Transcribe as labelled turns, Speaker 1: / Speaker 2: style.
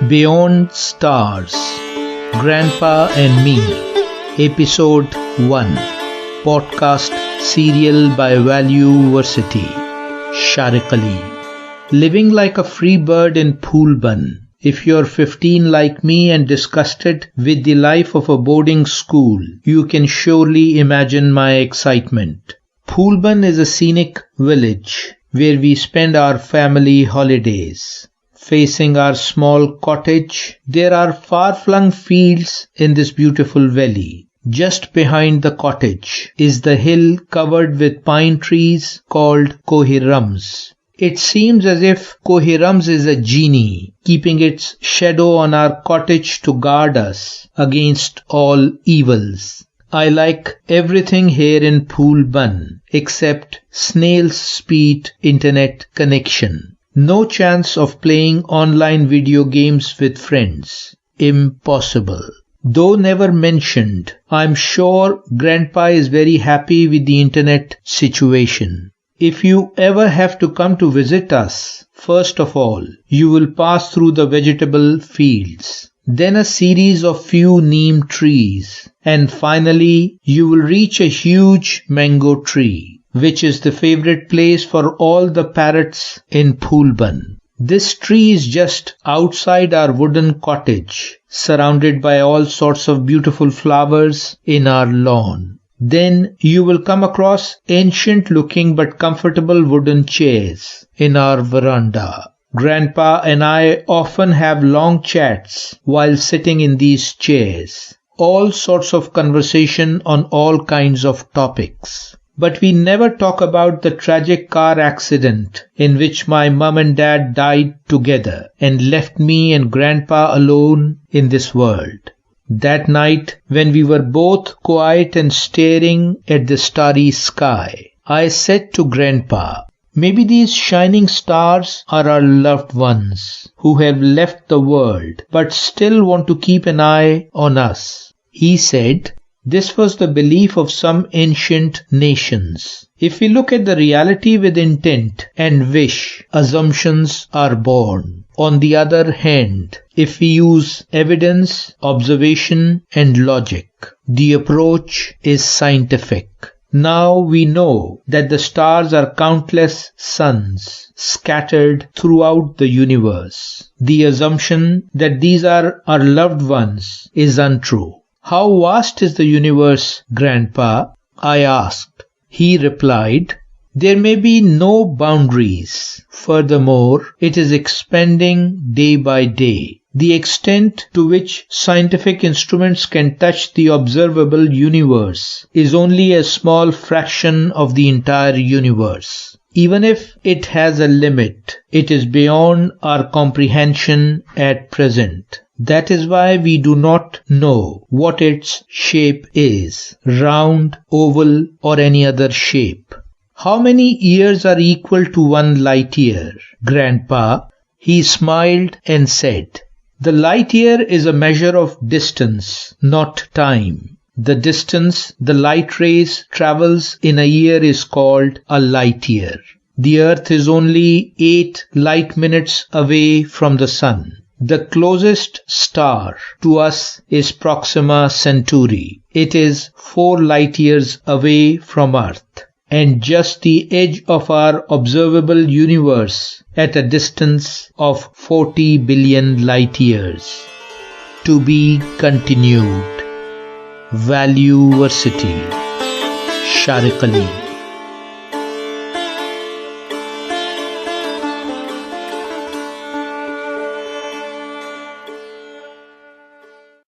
Speaker 1: Beyond Stars, Grandpa and Me, Episode 1, Podcast Serial by Valueversity, Sharikali. Living like a free bird in Phoolbun. If you're 15 like me and disgusted with the life of a boarding school, you can surely imagine my excitement. Phoolbun is a scenic village where we spend our family holidays. Facing our small cottage, there are far-flung fields in this beautiful valley. Just behind the cottage is the hill covered with pine trees called Kohirams. It seems as if Kohirams is a genie, keeping its shadow on our cottage to guard us against all evils. I like everything here in Phoolbun except snail's speed internet connection. No chance of playing online video games with friends. Impossible. Though never mentioned, I'm sure Grandpa is very happy with the internet situation. If you ever have to come to visit us, first of all, you will pass through the vegetable fields, then a series of few neem trees, and finally you will reach a huge mango tree, which is the favorite place for all the parrots in Phoolbun. This tree is just outside our wooden cottage, surrounded by all sorts of beautiful flowers in our lawn. Then you will come across ancient-looking but comfortable wooden chairs in our veranda. Grandpa and I often have long chats while sitting in these chairs. All sorts of conversation on all kinds of topics. But we never talk about the tragic car accident in which my mum and dad died together and left me and Grandpa alone in this world. That night, when we were both quiet and staring at the starry sky, I said to Grandpa, "Maybe these shining stars are our loved ones who have left the world but still want to keep an eye on us." He said, "This was the belief of some ancient nations. If we look at the reality with intent and wish, assumptions are born. On the other hand, if we use evidence, observation, and logic, the approach is scientific. Now we know that the stars are countless suns scattered throughout the universe. The assumption that these are our loved ones is untrue." "How vast is the universe, Grandpa?" I asked. He replied, "There may be no boundaries. Furthermore, it is expanding day by day. The extent to which scientific instruments can touch the observable universe is only a small fraction of the entire universe. Even if it has a limit, it is beyond our comprehension at present. That is why we do not know what its shape is, round, oval, or any other shape." "How many years are equal to 1 light year, Grandpa?" He smiled and said, "The light year is a measure of distance, not time. The distance the light rays travels in a year is called a light year. The Earth is only 8 light minutes away from the Sun. The closest star to us is Proxima Centauri. It is 4 light years away from Earth, and just the edge of our observable universe at a distance of 40 billion light years." To be continued. Valueversity, Sharikali.